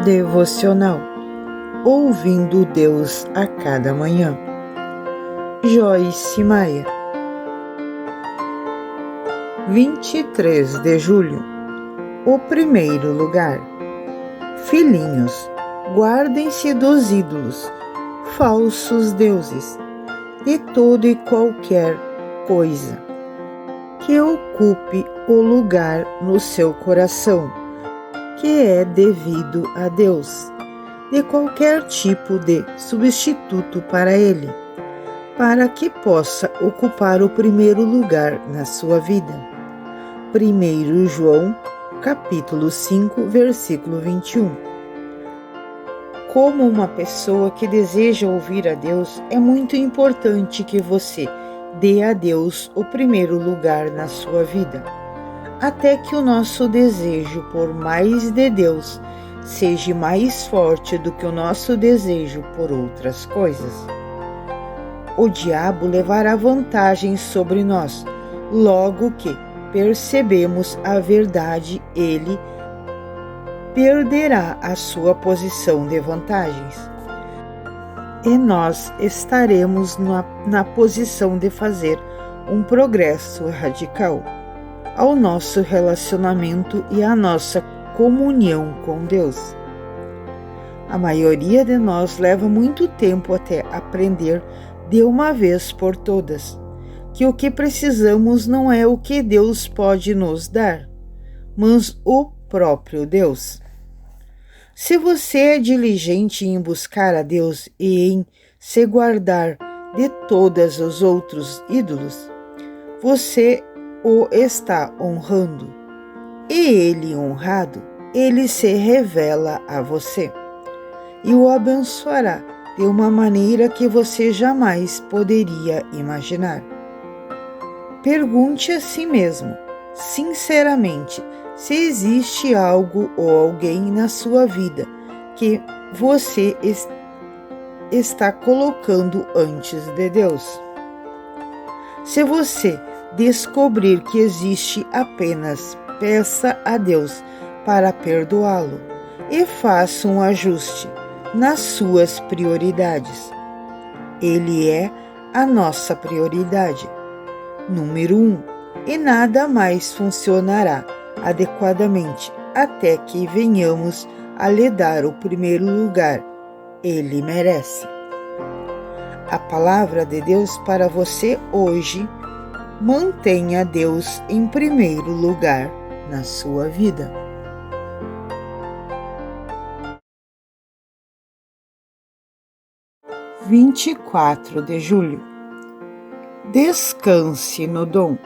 Devocional Ouvindo Deus a cada manhã. Joyce Maia. 23 de julho. O primeiro lugar. Filhinhos, guardem-se dos ídolos, falsos deuses, de toda e qualquer coisa que ocupe o lugar no seu coração, que é devido a Deus, de qualquer tipo de substituto para Ele, para que possa ocupar o primeiro lugar na sua vida. 1 João, capítulo 5, versículo 21. Como uma pessoa que deseja ouvir a Deus, é muito importante que você dê a Deus o primeiro lugar na sua vida, até que o nosso desejo por mais de Deus seja mais forte do que o nosso desejo por outras coisas. O diabo levará vantagem sobre nós. Logo que percebemos a verdade, ele perderá a sua posição de vantagens. E nós estaremos na posição de fazer um progresso radical ao nosso relacionamento e à nossa comunhão com Deus. A maioria de nós leva muito tempo até aprender de uma vez por todas que o que precisamos não é o que Deus pode nos dar, mas o próprio Deus. Se você é diligente em buscar a Deus e em se guardar de todos os outros ídolos, você o está honrando. E ele honrado, ele se revela a você e o abençoará de uma maneira que você jamais poderia imaginar. Pergunte a si mesmo, sinceramente, se existe algo ou alguém na sua vida que você está colocando antes de Deus. Se você descobrir que existe apenas, peça a Deus para perdoá-lo e faça um ajuste nas suas prioridades. Ele é a nossa prioridade, número 1, e nada mais funcionará adequadamente até que venhamos a lhe dar o primeiro lugar. Ele merece. A palavra de Deus para você hoje: mantenha Deus em primeiro lugar na sua vida. – 24 de julho. Descanse no dom.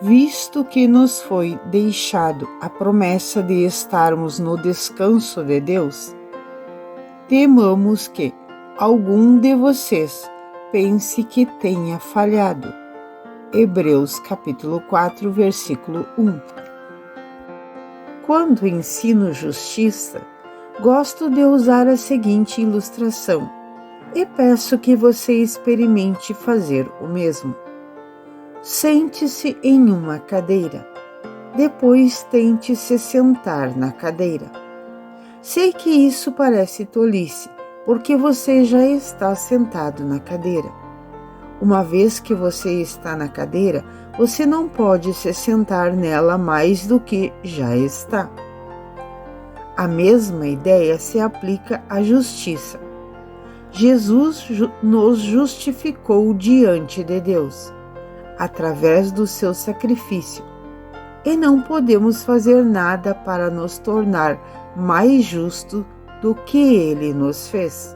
Visto que nos foi deixado a promessa de estarmos no descanso de Deus, temamos que algum de vocês pense que tenha falhado. Hebreus capítulo 4, versículo 1. Quando ensino justiça, gosto de usar a seguinte ilustração e peço que você experimente fazer o mesmo. Sente-se em uma cadeira. Depois tente se sentar na cadeira. Sei que isso parece tolice, porque você já está sentado na cadeira. Uma vez que você está na cadeira, você não pode se sentar nela mais do que já está. A mesma ideia se aplica à justiça. Jesus nos justificou diante de Deus, através do seu sacrifício, e não podemos fazer nada para nos tornar mais justos do que ele nos fez.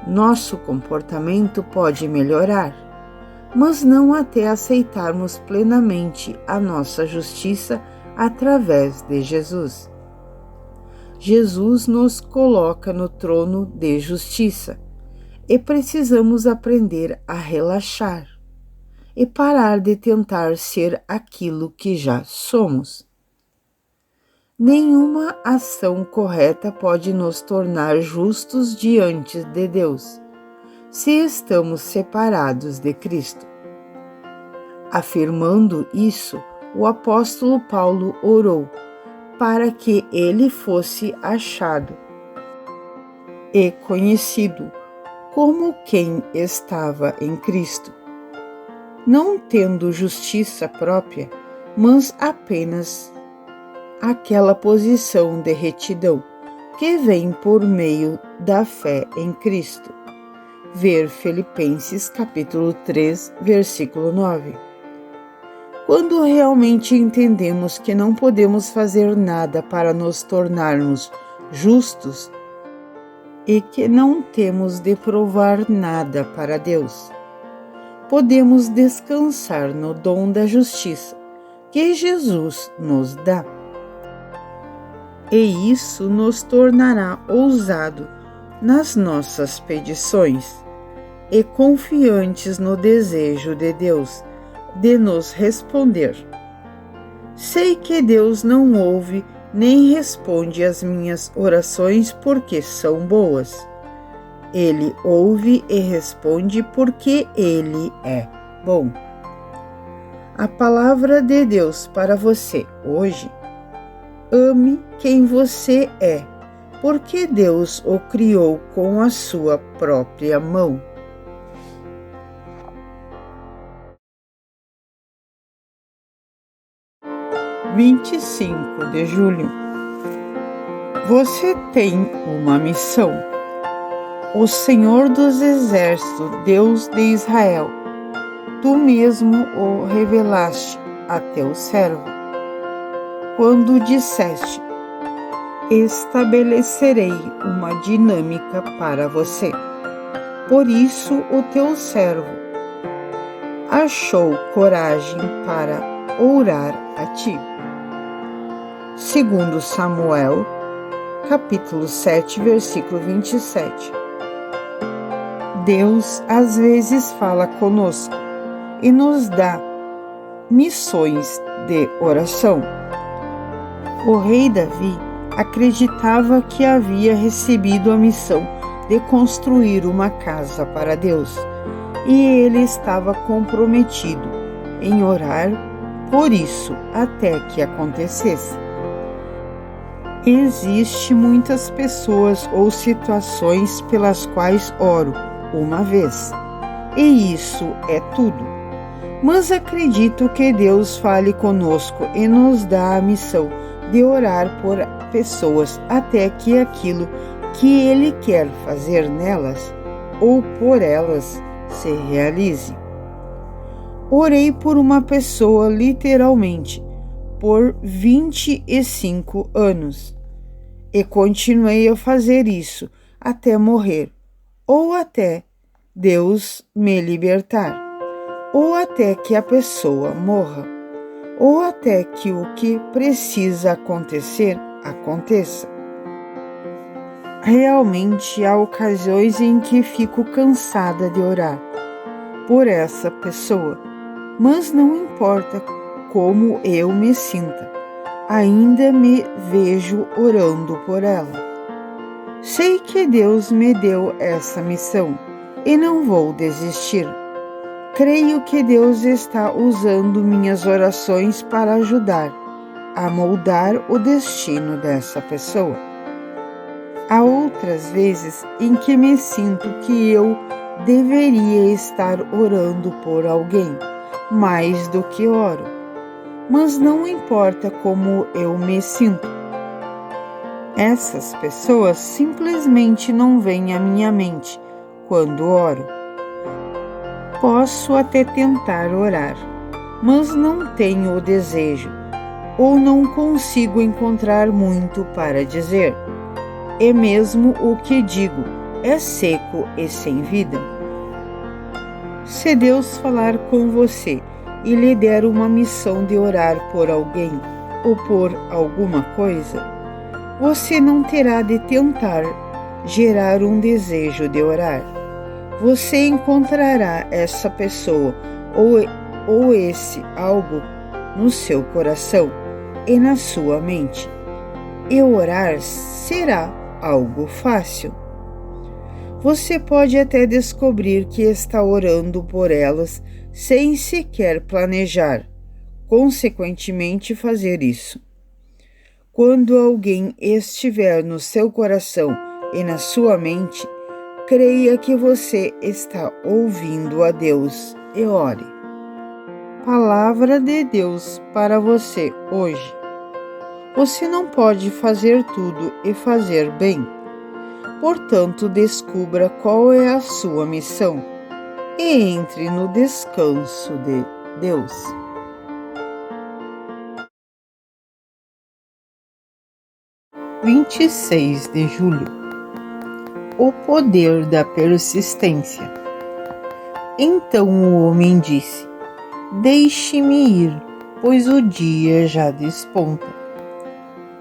Nosso comportamento pode melhorar, mas não até aceitarmos plenamente a nossa justiça através de Jesus. Jesus nos coloca no trono de justiça e precisamos aprender a relaxar e parar de tentar ser aquilo que já somos. Nenhuma ação correta pode nos tornar justos diante de Deus, se estamos separados de Cristo. Afirmando isso, o apóstolo Paulo orou: para que ele fosse achado e conhecido como quem estava em Cristo, não tendo justiça própria, mas apenas aquela posição de retidão que vem por meio da fé em Cristo. Ver Filipenses capítulo 3, versículo 9. Quando realmente entendemos que não podemos fazer nada para nos tornarmos justos e que não temos de provar nada para Deus, podemos descansar no dom da justiça que Jesus nos dá. E isso nos tornará ousado nas nossas petições e confiantes no desejo de Deus de nos responder. Sei que Deus não ouve nem responde às minhas orações porque são boas. Ele ouve e responde porque Ele é bom. A palavra de Deus para você hoje: ame quem você é, porque Deus o criou com a sua própria mão. – 25 de julho. Você tem uma missão. O Senhor dos Exércitos, Deus de Israel, tu mesmo o revelaste a teu servo, quando disseste: estabelecerei uma dinâmica para você. Por isso o teu servo achou coragem para orar a ti. Segundo Samuel, capítulo 7, versículo 27. Deus às vezes fala conosco e nos dá missões de oração. O rei Davi acreditava que havia recebido a missão de construir uma casa para Deus, e ele estava comprometido em orar por isso até que acontecesse. Existem muitas pessoas ou situações pelas quais oro uma vez, e isso é tudo. Mas acredito que Deus fale conosco e nos dá a missão de orar por pessoas até que aquilo que Ele quer fazer nelas ou por elas se realize. Orei por uma pessoa literalmente por 25 anos e continuei a fazer isso até morrer, ou até Deus me libertar, ou até que a pessoa morra, ou até que o que precisa acontecer, aconteça. Realmente há ocasiões em que fico cansada de orar por essa pessoa, mas não importa como eu me sinta, ainda me vejo orando por ela. Sei que Deus me deu essa missão e não vou desistir. Creio que Deus está usando minhas orações para ajudar a moldar o destino dessa pessoa. Há outras vezes em que me sinto que eu deveria estar orando por alguém mais do que oro, mas não importa como eu me sinto. Essas pessoas simplesmente não vêm à minha mente quando oro. Posso até tentar orar, mas não tenho o desejo, ou não consigo encontrar muito para dizer. E mesmo o que digo é seco e sem vida. Se Deus falar com você e lhe der uma missão de orar por alguém ou por alguma coisa, você não terá de tentar gerar um desejo de orar. Você encontrará essa pessoa ou esse algo no seu coração e na sua mente, e orar será algo fácil. Você pode até descobrir que está orando por elas sem sequer planejar, consequentemente, fazer isso. Quando alguém estiver no seu coração e na sua mente, creia que você está ouvindo a Deus e ore. Palavra de Deus para você hoje. Você não pode fazer tudo e fazer bem. Portanto, descubra qual é a sua missão e entre no descanso de Deus. 26 de julho. O poder da persistência. Então o homem disse: Deixe-me ir, pois o dia já desponta.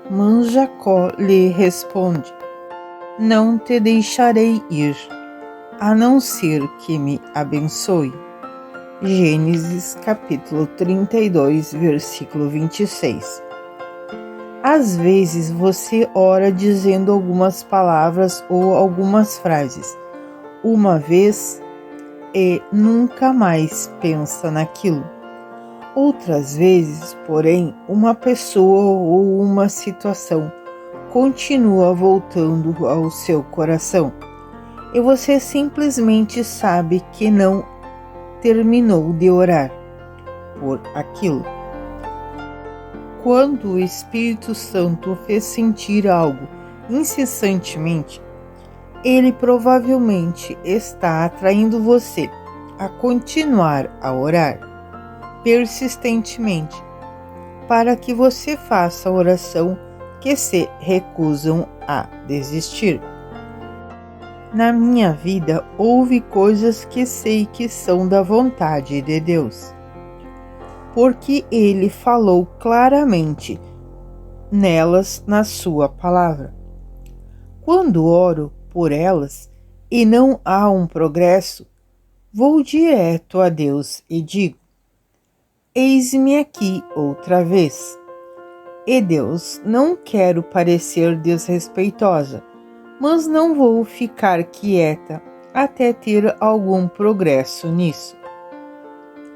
Mas Jacó lhe responde: Não te deixarei ir, a não ser que me abençoe. Gênesis capítulo 32, versículo 26. Às vezes você ora dizendo algumas palavras ou algumas frases, uma vez e nunca mais pensa naquilo. Outras vezes, porém, uma pessoa ou uma situação continua voltando ao seu coração e você simplesmente sabe que não terminou de orar por aquilo. Quando o Espírito Santo fez sentir algo incessantemente, ele provavelmente está atraindo você a continuar a orar persistentemente, para que você faça a oração que se recusam a desistir. Na minha vida, houve coisas que sei que são da vontade de Deus, porque Ele falou claramente nelas na sua palavra. Quando oro por elas e não há um progresso, vou direto a Deus e digo: Eis-me aqui outra vez. E Deus, não quero parecer desrespeitosa, mas não vou ficar quieta até ter algum progresso nisso.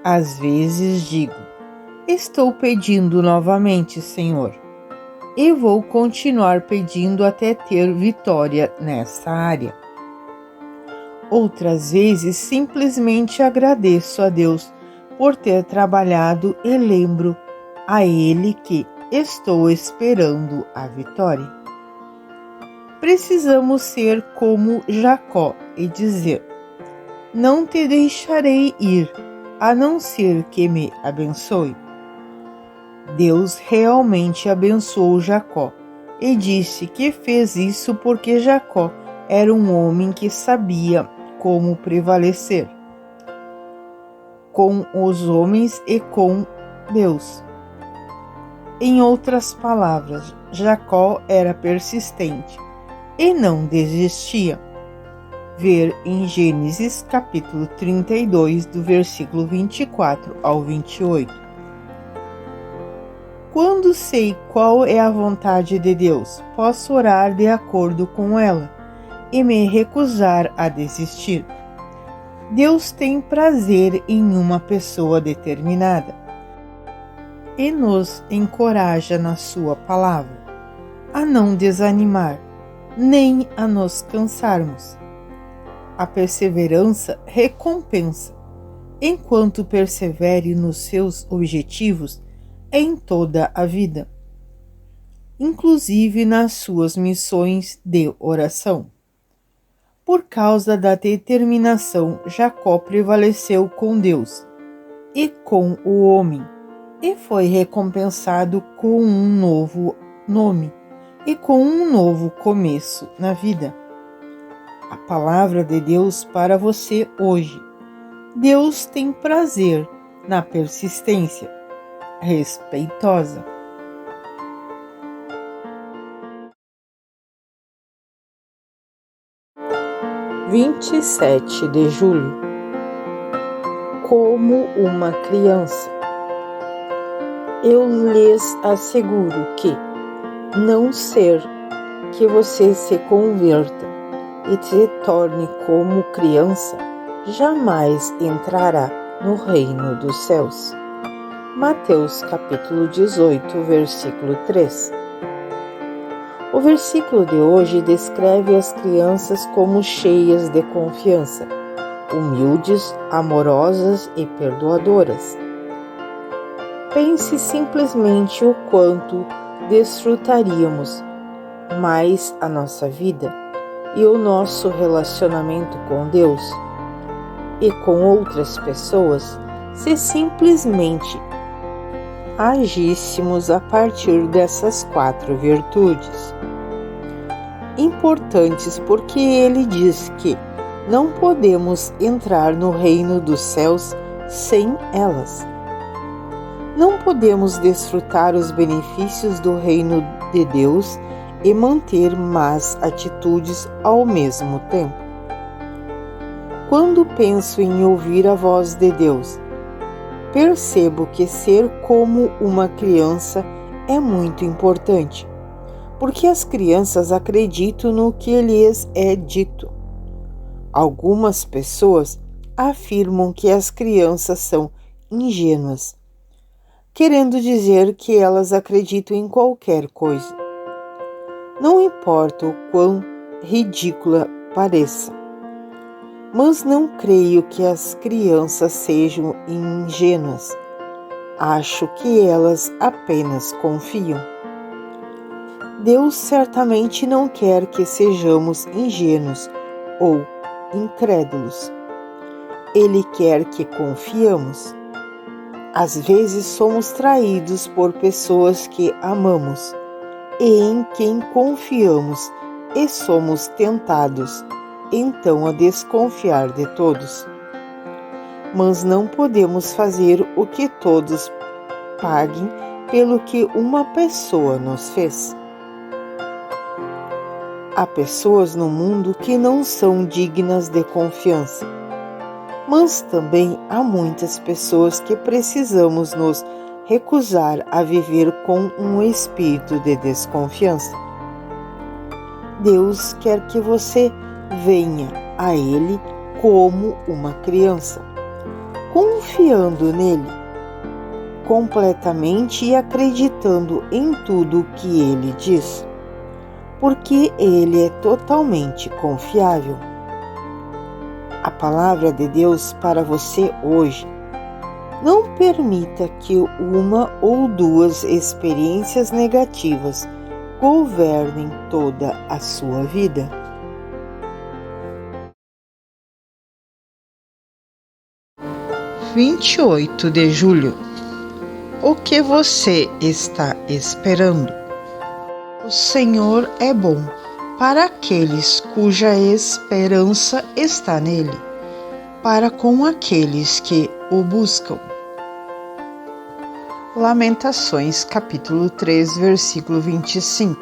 Às vezes digo: Estou pedindo novamente, Senhor, e vou continuar pedindo até ter vitória nessa área. Outras vezes simplesmente agradeço a Deus por ter trabalhado e lembro a Ele que estou esperando a vitória. Precisamos ser como Jacó e dizer: Não te deixarei ir, a não ser que me abençoe. Deus realmente abençoou Jacó e disse que fez isso porque Jacó era um homem que sabia como prevalecer com os homens e com Deus. Em outras palavras, Jacó era persistente e não desistia. Ver em Gênesis capítulo 32, do versículo 24 ao 28. Quando sei qual é a vontade de Deus, posso orar de acordo com ela e me recusar a desistir. Deus tem prazer em uma pessoa determinada e nos encoraja na sua palavra a não desanimar, nem a nos cansarmos. A perseverança recompensa, enquanto persevere nos seus objetivos em toda a vida, inclusive nas suas missões de oração. Por causa da determinação, Jacó prevaleceu com Deus e com o homem, e foi recompensado com um novo nome e com um novo começo na vida. A palavra de Deus para você hoje. Deus tem prazer na persistência respeitosa. – 27 de julho. Como uma criança. Eu lhes asseguro que, não ser que você se converta e se torne como criança, jamais entrará no reino dos céus. Mateus capítulo 18, versículo 3. O versículo de hoje descreve as crianças como cheias de confiança, humildes, amorosas e perdoadoras. Pense simplesmente o quanto desfrutaríamos mais a nossa vida e o nosso relacionamento com Deus e com outras pessoas se simplesmente agíssemos a partir dessas 4 virtudes. Importantes porque ele diz que não podemos entrar no reino dos céus sem elas. Não podemos desfrutar os benefícios do reino de Deus e manter más atitudes ao mesmo tempo. Quando penso em ouvir a voz de Deus, percebo que ser como uma criança é muito importante, porque as crianças acreditam no que lhes é dito. Algumas pessoas afirmam que as crianças são ingênuas, querendo dizer que elas acreditam em qualquer coisa. Não importa o quão ridícula pareça, mas não creio que as crianças sejam ingênuas. Acho que elas apenas confiam. Deus certamente não quer que sejamos ingênuos ou incrédulos. Ele quer que confiamos. Às vezes somos traídos por pessoas que amamos e em quem confiamos e somos tentados, então, a desconfiar de todos. Mas não podemos fazer o que todos paguem pelo que uma pessoa nos fez. Há pessoas no mundo que não são dignas de confiança, mas também há muitas pessoas que precisamos nos recusar a viver com um espírito de desconfiança. Deus quer que você venha a Ele como uma criança, confiando nele completamente e acreditando em tudo o que Ele diz, porque Ele é totalmente confiável. A palavra de Deus para você hoje: não permita que uma ou duas experiências negativas governem toda a sua vida. – 28 de julho. O que você está esperando? O Senhor é bom para aqueles cuja esperança está nele, para com aqueles que o buscam. Lamentações, capítulo 3, versículo 25.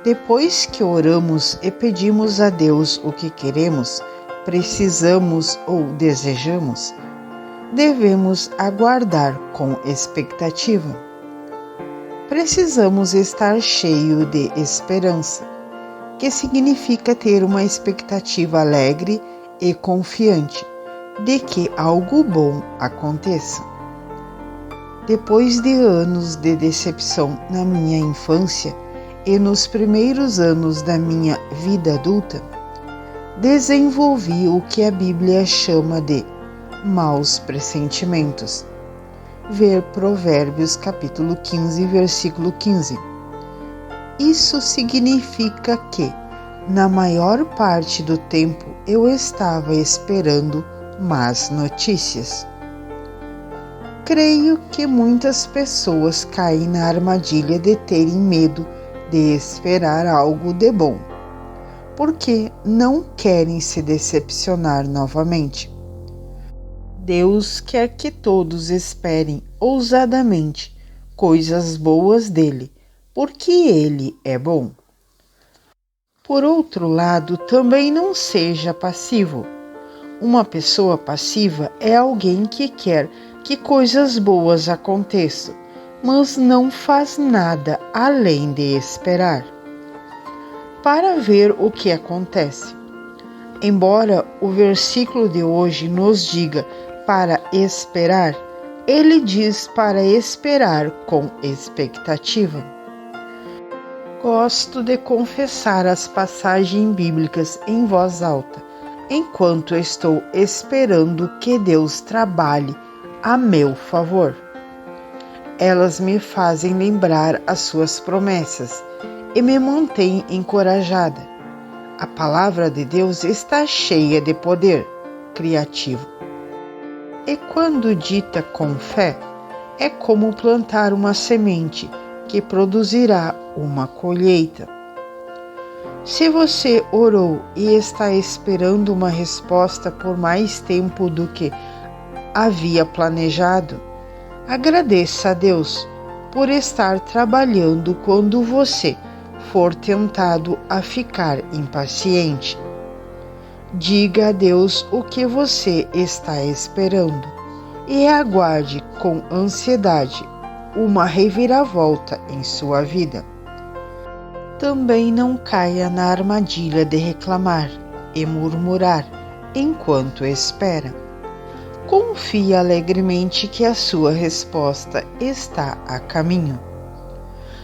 Depois que oramos e pedimos a Deus o que queremos, precisamos ou desejamos, devemos aguardar com expectativa. Precisamos estar cheio de esperança, que significa ter uma expectativa alegre e confiante de que algo bom aconteça. Depois de anos de decepção na minha infância e nos primeiros anos da minha vida adulta, desenvolvi o que a Bíblia chama de maus pressentimentos. Ver Provérbios capítulo 15, versículo 15. Isso significa que, na maior parte do tempo, eu estava esperando más notícias. Creio que muitas pessoas caem na armadilha de terem medo de esperar algo de bom, porque não querem se decepcionar novamente. Deus quer que todos esperem ousadamente coisas boas dele, porque ele é bom. Por outro lado, também não seja passivo. Uma pessoa passiva é alguém que quer que coisas boas aconteçam, mas não faz nada além de esperar para ver o que acontece. Embora o versículo de hoje nos diga para esperar, ele diz para esperar com expectativa. Gosto de confessar as passagens bíblicas em voz alta, enquanto estou esperando que Deus trabalhe a meu favor. Elas me fazem lembrar as suas promessas e me mantêm encorajada. A palavra de Deus está cheia de poder criativo. E quando dita com fé, é como plantar uma semente que produzirá uma colheita. Se você orou e está esperando uma resposta por mais tempo do que havia planejado, agradeça a Deus por estar trabalhando quando você for tentado a ficar impaciente. Diga a Deus o que você está esperando e aguarde com ansiedade uma reviravolta em sua vida. Também não caia na armadilha de reclamar e murmurar enquanto espera. Confie alegremente que a sua resposta está a caminho.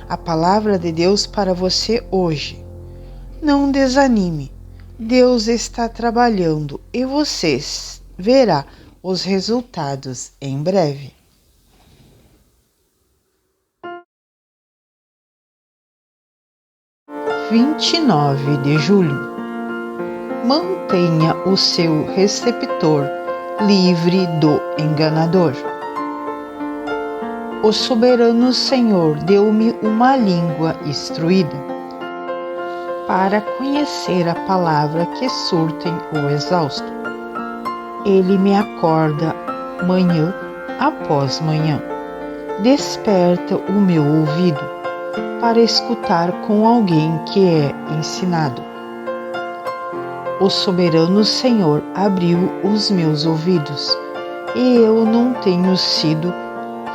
A palavra de Deus para você hoje. Não desanime. Deus está trabalhando e você verá os resultados em breve. 29 de julho. Mantenha o seu receptor livre do enganador. O soberano Senhor deu-me uma língua instruída, para conhecer a palavra que surtem o exausto. Ele me acorda manhã após manhã, desperta o meu ouvido, para escutar com alguém que é ensinado. O soberano Senhor abriu os meus ouvidos, e eu não tenho sido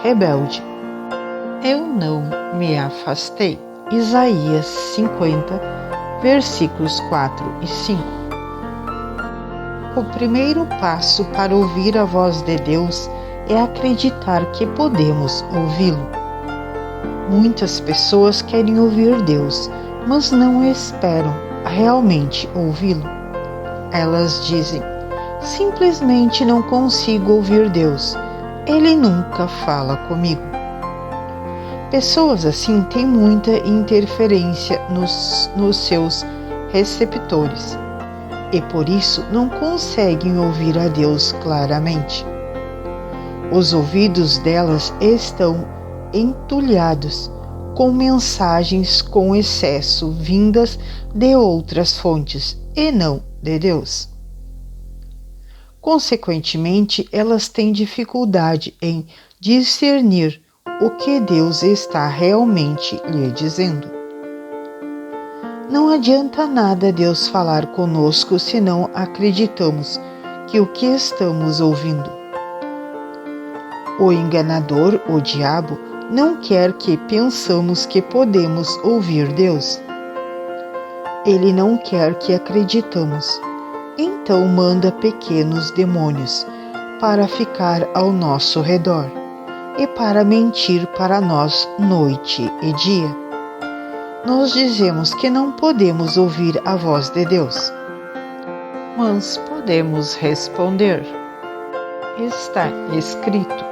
rebelde. Eu não me afastei. Isaías 50, versículos 4 e 5. O primeiro passo para ouvir a voz de Deus é acreditar que podemos ouvi-lo. Muitas pessoas querem ouvir Deus, mas não esperam realmente ouvi-lo. Elas dizem: simplesmente não consigo ouvir Deus. Ele nunca fala comigo. Pessoas assim têm muita interferência nos seus receptores e por isso não conseguem ouvir a Deus claramente. Os ouvidos delas estão entulhados com mensagens com excesso vindas de outras fontes e não de Deus. Consequentemente, elas têm dificuldade em discernir o que Deus está realmente lhe dizendo. Não adianta nada Deus falar conosco se não acreditamos que o que estamos ouvindo. O enganador, o diabo, não quer que pensamos que podemos ouvir Deus. Ele não quer que acreditamos. Então manda pequenos demônios para ficar ao nosso redor e para mentir para nós noite e dia. Nós dizemos que não podemos ouvir a voz de Deus, mas podemos responder. Está escrito: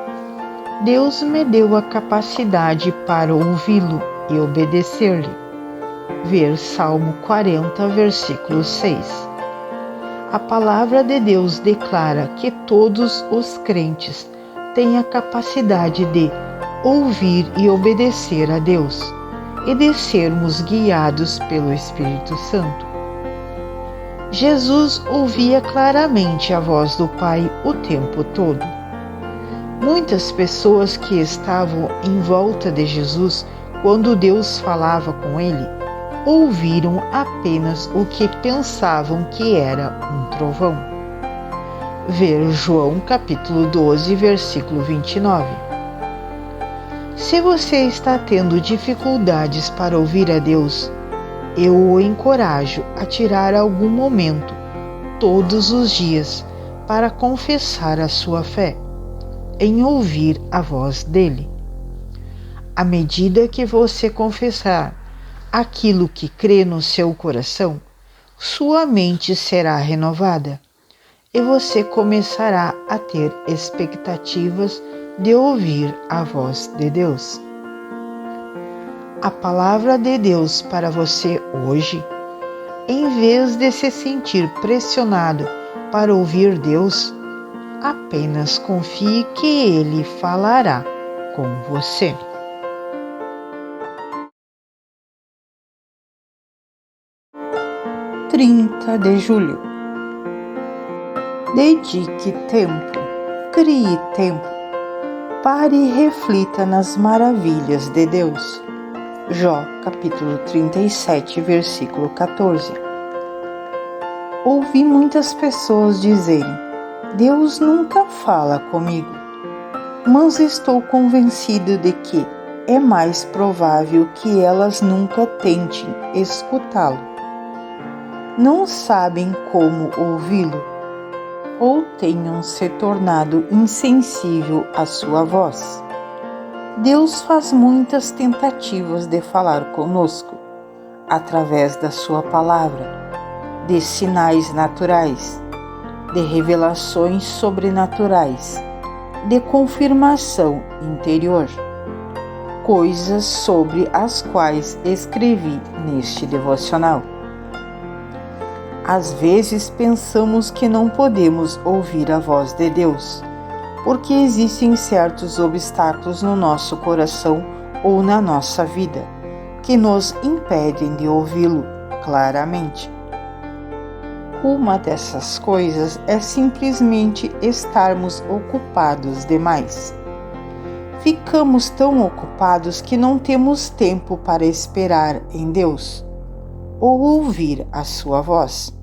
Deus me deu a capacidade para ouvi-lo e obedecer-lhe. Ver Salmo 40, versículo 6. A palavra de Deus declara que todos os crentes têm a capacidade de ouvir e obedecer a Deus e de sermos guiados pelo Espírito Santo. Jesus ouvia claramente a voz do Pai o tempo todo. Muitas pessoas que estavam em volta de Jesus quando Deus falava com ele, ouviram apenas o que pensavam que era um trovão. Ver João capítulo 12, versículo 29. Se você está tendo dificuldades para ouvir a Deus, eu o encorajo a tirar algum momento, todos os dias, para confessar a sua fé, em ouvir a voz dele. À medida que você confessar, aquilo que crê no seu coração, sua mente será renovada e você começará a ter expectativas de ouvir a voz de Deus. A palavra de Deus para você hoje, em vez de se sentir pressionado para ouvir Deus, apenas confie que Ele falará com você. julho. Dedique tempo, crie tempo, pare e reflita nas maravilhas de Deus. Jó, capítulo 37, versículo 14. Ouvi muitas pessoas dizerem: Deus nunca fala comigo, mas estou convencido de que é mais provável que elas nunca tentem escutá-lo. Não sabem como ouvi-lo, ou tenham se tornado insensível à sua voz. Deus faz muitas tentativas de falar conosco, através da sua palavra, de sinais naturais, de revelações sobrenaturais, de confirmação interior, coisas sobre as quais escrevi neste devocional. Às vezes pensamos que não podemos ouvir a voz de Deus, porque existem certos obstáculos no nosso coração ou na nossa vida que nos impedem de ouvi-lo claramente. Uma dessas coisas é simplesmente estarmos ocupados demais. Ficamos tão ocupados que não temos tempo para esperar em Deus ou ouvir a sua voz.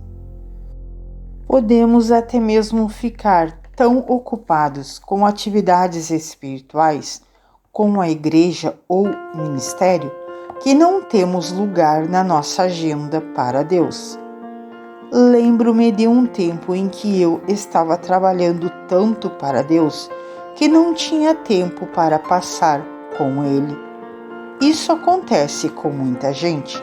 Podemos até mesmo ficar tão ocupados com atividades espirituais, como a igreja ou ministério, que não temos lugar na nossa agenda para Deus. Lembro-me de um tempo em que eu estava trabalhando tanto para Deus que não tinha tempo para passar com Ele. Isso acontece com muita gente.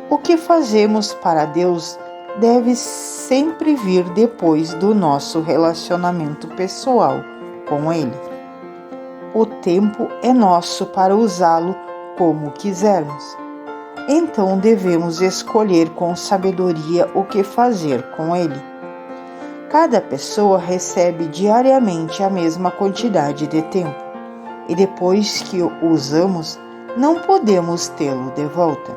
O que fazemos para Deus deve sempre vir depois do nosso relacionamento pessoal com Ele. O tempo é nosso para usá-lo como quisermos. Então devemos escolher com sabedoria o que fazer com ele. Cada pessoa recebe diariamente a mesma quantidade de tempo, e depois que o usamos, não podemos tê-lo de volta.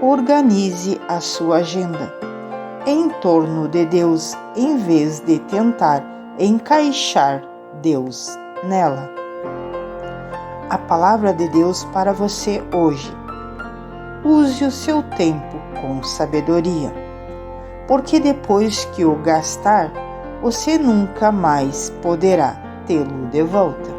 Organize a sua agenda em torno de Deus, em vez de tentar encaixar Deus nela. A palavra de Deus para você hoje. Use o seu tempo com sabedoria, porque depois que o gastar, você nunca mais poderá tê-lo de volta.